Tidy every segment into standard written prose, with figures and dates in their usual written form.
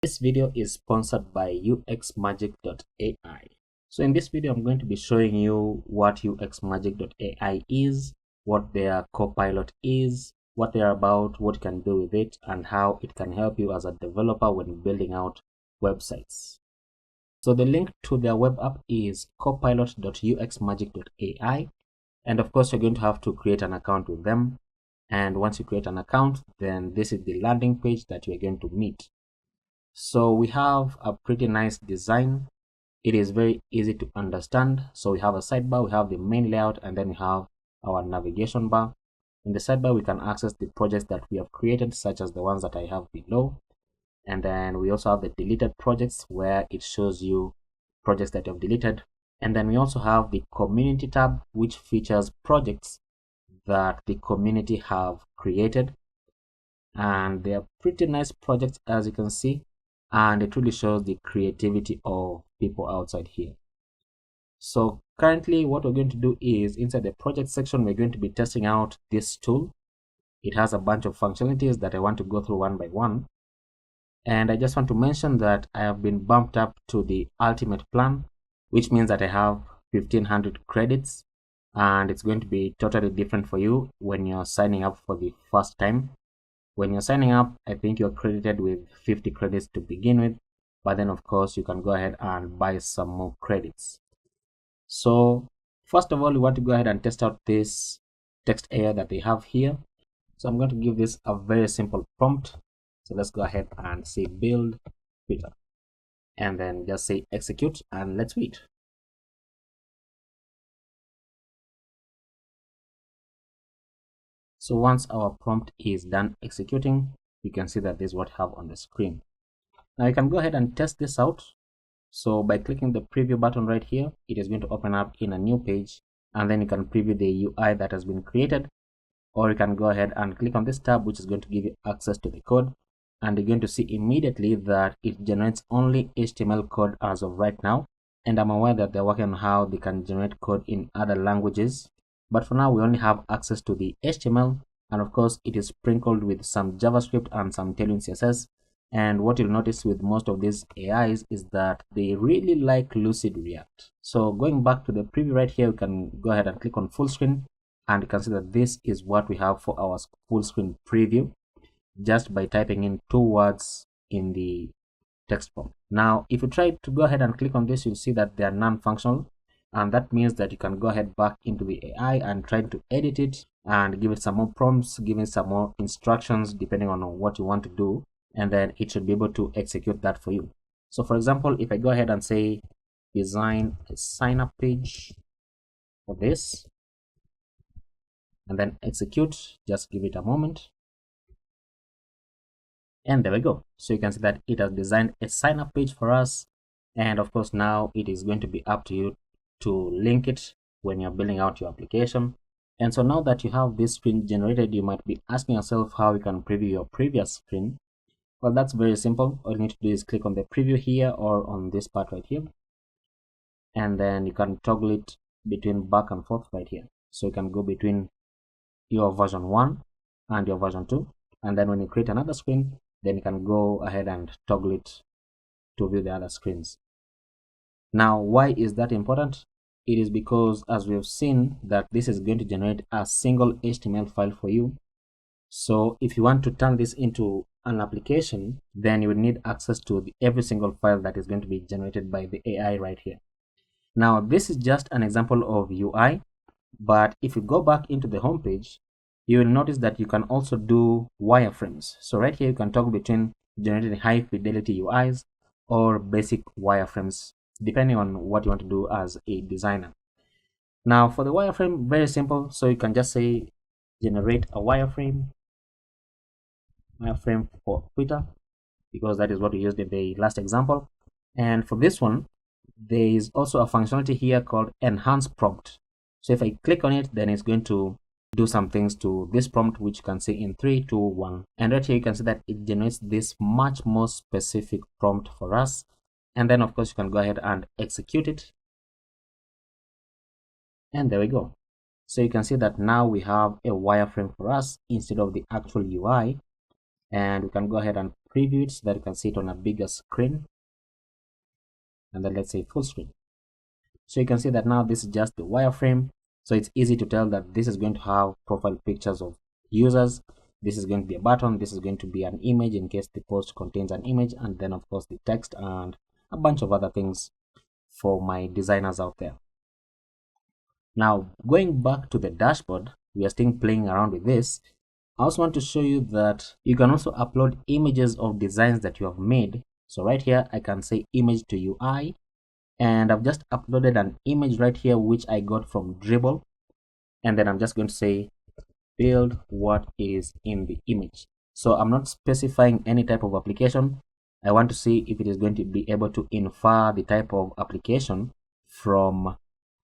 This video is sponsored by UXMagic.AI. So in this video, I'm going to be showing you what UXMagic.AI is, what their copilot is, what they're about, what you can do with it, and how it can help you as a developer when building out websites. So the link to their web app is copilot.uxmagic.ai. And of course, you're going to have to create an account with them. And once you create an account, then this is the landing page that you're going to meet. So we have a pretty nice design. It is very easy to understand. So we have a sidebar, we have the main layout, and then we have our navigation bar. In the sidebar, we can access the projects that we have created, such as the ones that I have below. And then we also have the deleted projects, where it shows you projects that you have deleted. And then we also have the community tab, which features projects that the community have created. And they are pretty nice projects, as you can see. And it really shows the creativity of people outside here. So currently what we're going to do is, inside the project section, we're going to be testing out this tool. It has a bunch of functionalities that I want to go through one by one. And I just want to mention that I have been bumped up to the ultimate plan, which means that I have 1500 credits, and it's going to be totally different for you when you're signing up for the first time. When you're signing up, I think you're credited with 50 credits to begin with, but then of course you can go ahead and buy some more credits. So first of all, we want to go ahead and test out this text AI that they have here. So I'm going to give this a very simple prompt. So let's go ahead and say build Twitter, and then just say execute, and let's wait. So once our prompt is done executing, you can see that this is what I have on the screen. Now you can go ahead and test this out. So by clicking the preview button right here, it is going to open up in a new page, and then you can preview the UI that has been created, or you can go ahead and click on this tab, which is going to give you access to the code, and you're going to see immediately that it generates only HTML code as of right now. And I'm aware that they're working on how they can generate code in other languages, but for now we only have access to the HTML, and of course it is sprinkled with some JavaScript and some Tailwind CSS. And what you'll notice with most of these AIs is that they really like Lucid React. So going back to the preview right here, you can go ahead and click on full screen, and you can see that this is what we have for our full screen preview, just by typing in 2 words in the text prompt. Now if you try to go ahead and click on this, you'll see that they are non-functional, and that means that you can go ahead back into the AI and try to edit it and give it some more prompts, give it some more instructions depending on what you want to do, and then it should be able to execute that for you. So for example, if I go ahead and say design a sign up page for this, and then execute, just give it a moment, and there we go. So you can see that it has designed a sign up page for us, and of course now it is going to be up to you to link it when you're building out your application. And so now that you have this screen generated, you might be asking yourself how you can preview your previous screen. Well, that's very simple. All you need to do is click on the preview here, or on this part right here, and then you can toggle it between back and forth right here. So you can go between your version 1 and your version 2, and then when you create another screen, then you can go ahead and toggle it to view the other screens. Now why is that important? It is because, as we have seen, that this is going to generate a single HTML file for you. So if you want to turn this into an application, then you would need access to every single file that is going to be generated by the AI right here. Now this is just an example of UI, but if you go back into the home page, you will notice that you can also do wireframes. So right here you can toggle between generating high fidelity UIs or basic wireframes, depending on what you want to do as a designer. Now for the wireframe, very simple. So you can just say generate a wireframe for Twitter, because that is what we used in the last example. And for this one, there is also a functionality here called enhance prompt. So if I click on it, then it's going to do some things to this prompt, which you can see in 3, 2, 1. And right here you can see that it generates this much more specific prompt for us. And then of course you can go ahead and execute it, and there we go. So you can see that now we have a wireframe for us instead of the actual UI, and we can go ahead and preview it so that you can see it on a bigger screen, and then let's say full screen. So you can see that now this is just the wireframe, so it's easy to tell that this is going to have profile pictures of users, this is going to be a button, this is going to be an image in case the post contains an image, and then of course the text and a bunch of other things for my designers out there. Now going back to the dashboard, we are still playing around with this. I also want to show you that you can also upload images of designs that you have made. So right here I can say image to UI, and I've just uploaded an image right here which I got from Dribble, and then I'm just going to say build what is in the image. So I'm not specifying any type of application. I want to see if it is going to be able to infer the type of application from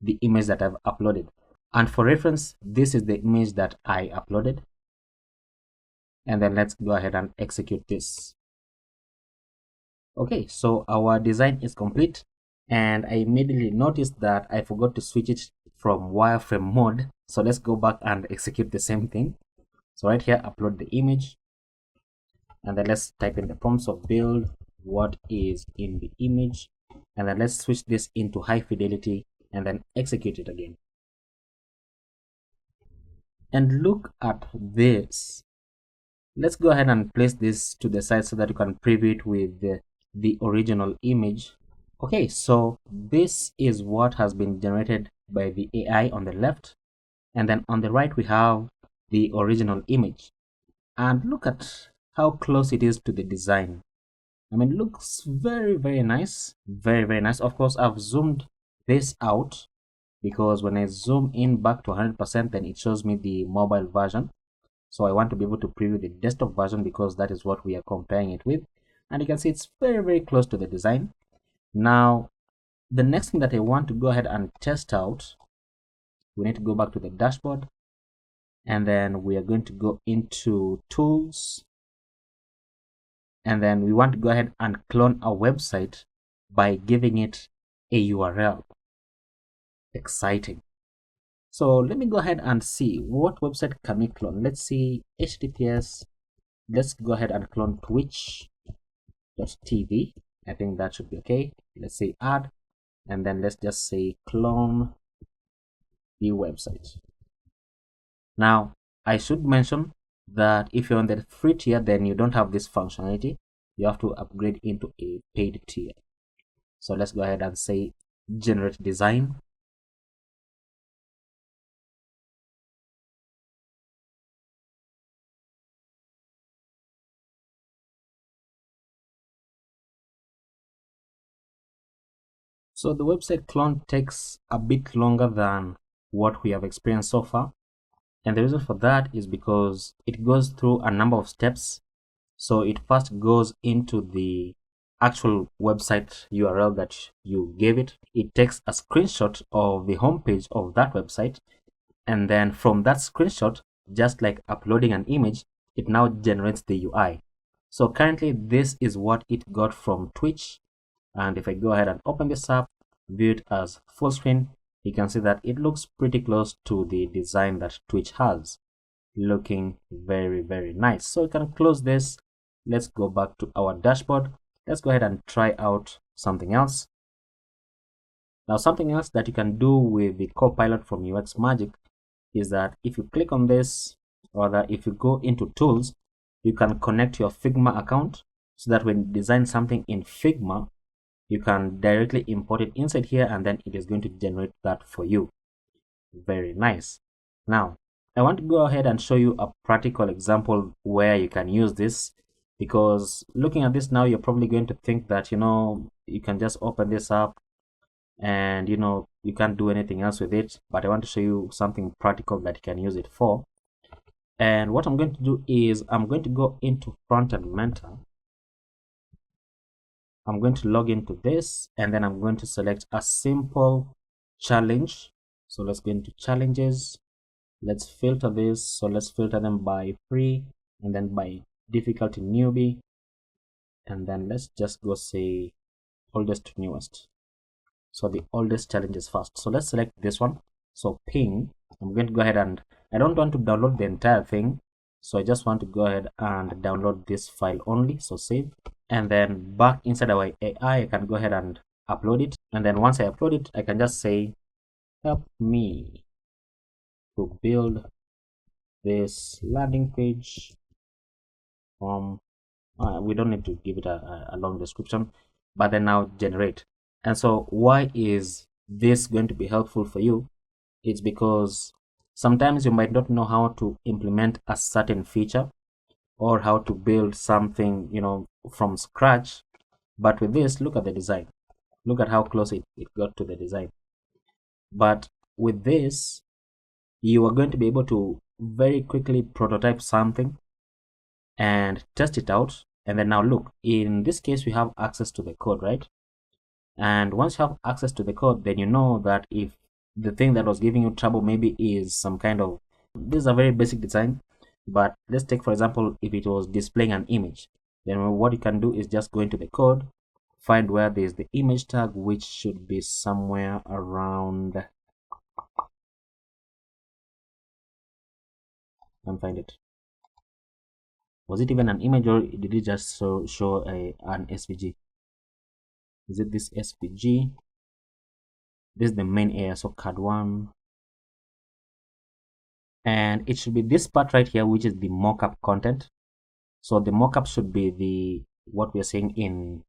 the image that I've uploaded. And for reference, this is the image that I uploaded, and then let's go ahead and execute this. Okay, so our design is complete, and I immediately noticed that I forgot to switch it from wireframe mode. So let's go back and execute the same thing. So right here, upload the image, and then let's type in the prompts of build what is in the image, and then let's switch this into high fidelity and then execute it again. And look at this. Let's go ahead and place this to the side so that you can preview it with the original image. Okay, so this is what has been generated by the AI on the left, and then on the right we have the original image. And look at how close it is to the design. I mean, it looks very, very nice. Very, very nice. Of course, I've zoomed this out because when I zoom in back to 100%, then it shows me the mobile version. So I want to be able to preview the desktop version because that is what we are comparing it with. And you can see it's very, very close to the design. Now, the next thing that I want to go ahead and test out, we need to go back to the dashboard, and then we are going to go into tools, and then we want to go ahead and clone our website by giving it a URL. Exciting. So let me go ahead and see what website can we clone. Let's see HTTPS. Let's go ahead and clone twitch.tv. I think that should be okay. Let's say add, and then let's just say clone the website. Now I should mention that if you're on the free tier, then you don't have this functionality. You have to upgrade into a paid tier. So let's go ahead and say generate design. So the website clone takes a bit longer than what we have experienced so far. And the reason for that is because it goes through a number of steps. So it first goes into the actual website URL that you gave it. It takes a screenshot of the homepage of that website. And then from that screenshot, just like uploading an image, it now generates the UI. So currently this is what it got from Twitch. And if I go ahead and open this up, view it as full screen, you can see that it looks pretty close to the design that Twitch has. Looking very, very nice. So you can close this. Let's go back to our dashboard. Let's go ahead and try out something else. Now, something else that you can do with the Copilot from UXMagic is that if you click on this, or that if you go into tools, you can connect your Figma account so that when you design something in Figma, you can directly import it inside here, and then it is going to generate that for you. Very nice. Now, I want to go ahead and show you a practical example where you can use this, because looking at this now, you're probably going to think that, you can just open this up and, you can't do anything else with it. But I want to show you something practical that you can use it for. And what I'm going to do is I'm going to go into Front-End Mentor. I'm going to log into this, and then I'm going to select a simple challenge. So let's go into challenges. Let's filter this. So let's filter them by free, and then by difficulty newbie, and then let's just go say oldest to newest. So the oldest challenges first. So let's select this one. So ping. I'm going to go ahead and I don't want to download the entire thing. So I just want to go ahead and download this file only. So save, and then back inside our AI, I can go ahead and upload it. And then once I upload it, I can just say, help me to build this landing page from, we don't need to give it a long description, but then now generate. And so why is this going to be helpful for you? It's because sometimes you might not know how to implement a certain feature or how to build something, from scratch. But with this, look at the design. Look at how close it got to the design. But with this, you are going to be able to very quickly prototype something and test it out. And then now look, in this case, we have access to the code, right? And once you have access to the code, then you know that if the thing that was giving you trouble maybe is some kind of, this is a very basic design, but let's take, for example, if it was displaying an image, then what you can do is just go into the code, find where there's the image tag, which should be somewhere around, can't find it. Was it even an image, or did it just show an SVG? Is it this SVG? This is the main area, so card 1. And it should be this part right here, which is the mockup content. So the mockup should be what we're seeing in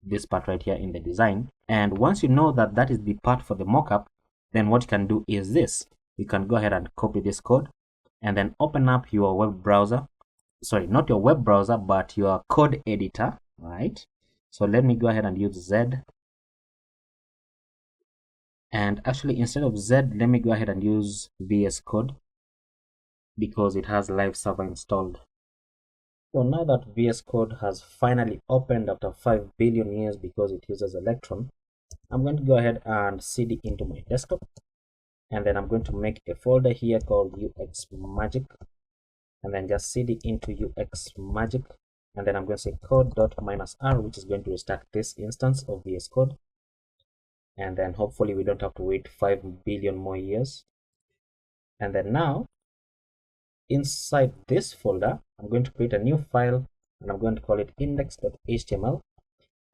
this part right here in the design. And once you know that that is the part for the mockup, then what you can do is this. You can go ahead and copy this code and then open up your web browser. Sorry, not your web browser, but your code editor, right? So let me go ahead and use Z. And actually, instead of Z, let me go ahead and use VS Code because it has live server installed. So now that VS Code has finally opened after 5 billion years because it uses Electron, I'm going to go ahead and cd into my desktop, and then I'm going to make a folder here called UXMagic, and then just cd into UXMagic, and then I'm going to say code.-r, which is going to restart this instance of VS Code, and then hopefully we don't have to wait 5 billion more years. And then now inside this folder, I'm going to create a new file, and I'm going to call it index.html,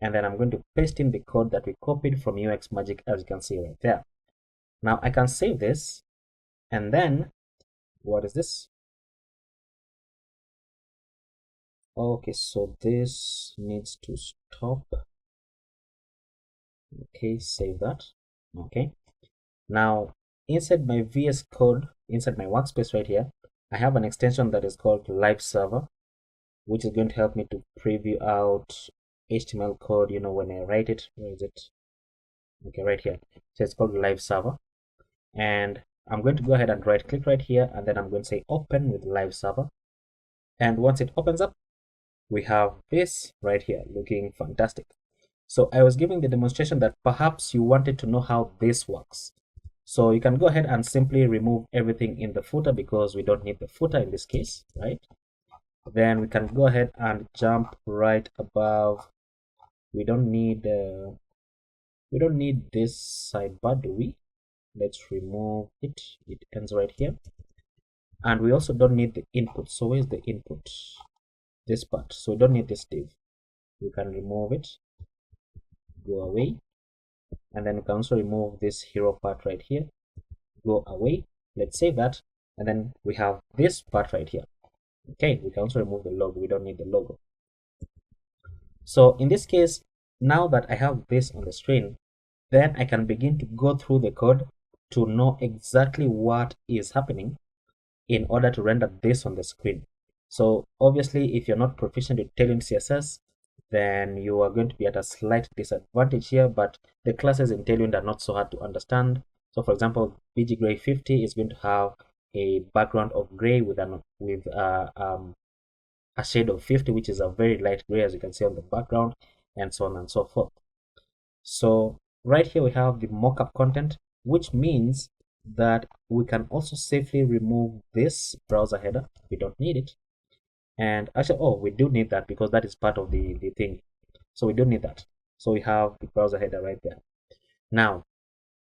and then I'm going to paste in the code that we copied from UXMagic, as you can see right there. Now I can save this, and then what is this? Okay, so this needs to stop. Okay, save that. Okay, now inside my VS Code, inside my workspace right here, I have an extension that is called Live Server, which is going to help me to preview out HTML code, when I write it. Where is it? Okay, right here. So it's called Live Server. And I'm going to go ahead and right click right here, and then I'm going to say open with Live Server. And once it opens up, we have this right here looking fantastic. So I was giving the demonstration that perhaps you wanted to know how this works. So you can go ahead and simply remove everything in the footer because we don't need the footer in this case, right? Then we can go ahead and jump right above. We don't need this sidebar, do we? Let's remove it. It ends right here. And we also don't need the input. So where's the input? This part. So we don't need this div. We can remove it. Go away. And then we can also remove this hero part right here. Go away. Let's save that. And then we have this part right here. Okay, we can also remove the logo. We don't need the logo. So in this case, now that I have this on the screen, then I can begin to go through the code to know exactly what is happening in order to render this on the screen. So obviously, if you're not proficient with Tailwind CSS, then you are going to be at a slight disadvantage here, but the classes in Tailwind are not so hard to understand. So for example, BG Gray 50 is going to have a background of gray with a shade of 50, which is a very light gray, as you can see on the background, and so on and so forth. So right here we have the mockup content, which means that we can also safely remove this browser header. We don't need it. And actually, we do need that because that is part of the thing. So we don't need that. So we have the browser header right there. Now,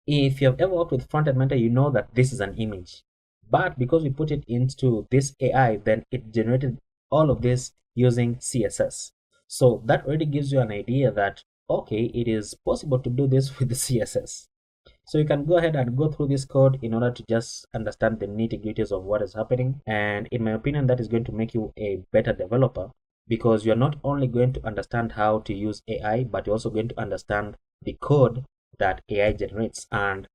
if you have ever worked with front-end Mentor, you know that this is an image. But because we put it into this AI, then it generated all of this using CSS. So that already gives you an idea that, okay, it is possible to do this with the CSS. So you can go ahead and go through this code in order to just understand the nitty-gritties of what is happening. And in my opinion, that is going to make you a better developer, because you're not only going to understand how to use AI, but you're also going to understand the code that AI generates. And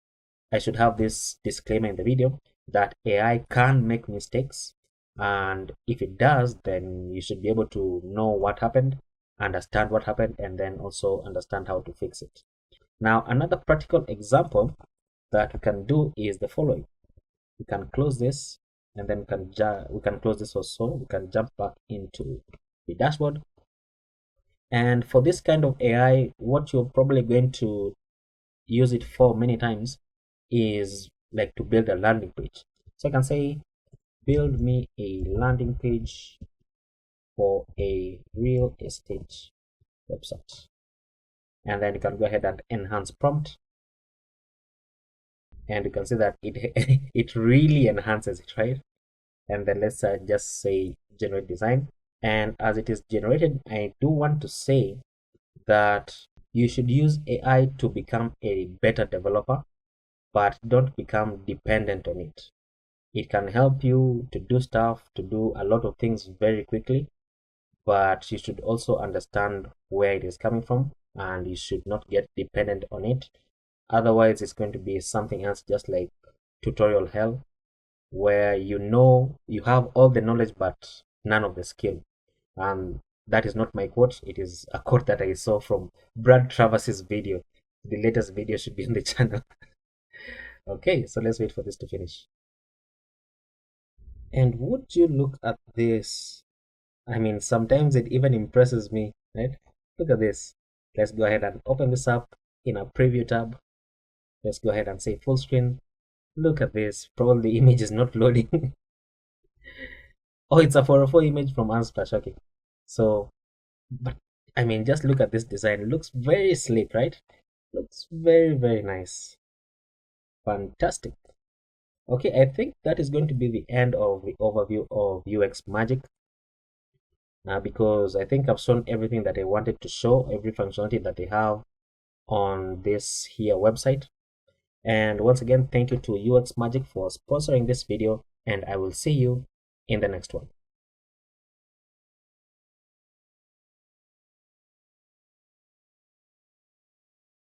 I should have this disclaimer in the video that AI can make mistakes. And if it does, then you should be able to know what happened, understand what happened, and then also understand how to fix it. Now, another practical example that we can do is the following. We can close this, and then we can close this also. We can jump back into the dashboard. And for this kind of AI, what you're probably going to use it for many times is like to build a landing page. So I can say, build me a landing page for a real estate website. And then you can go ahead and enhance prompt. And you can see that it it really enhances it, right? And then let's just say generate design. And as it is generated, I do want to say that you should use AI to become a better developer, but don't become dependent on it. It can help you to do stuff, to do a lot of things very quickly, but you should also understand where it is coming from, and you should not get dependent on it. Otherwise, it's going to be something else, just like tutorial hell, where you have all the knowledge but none of the skill. And that is not my quote, it is a quote that I saw from Brad Travers's video. The latest video should be on the channel. Okay, so let's wait for this to finish. And would you look at this? I mean, sometimes it even impresses me, right? Look at this. Let's go ahead and open this up in a preview tab. Let's go ahead and say full screen. Look at this. Probably the image is not loading. Oh, it's a 404 image from Unsplash. Okay. So, but I mean, just look at this design. It looks very sleek, right? Looks very, very nice. Fantastic. Okay, I think that is going to be the end of the overview of UXMagic. Because I think I've shown everything that I wanted to show, every functionality that they have on this here website. And once again, thank you to UXMagic for sponsoring this video, and I will see you in the next one.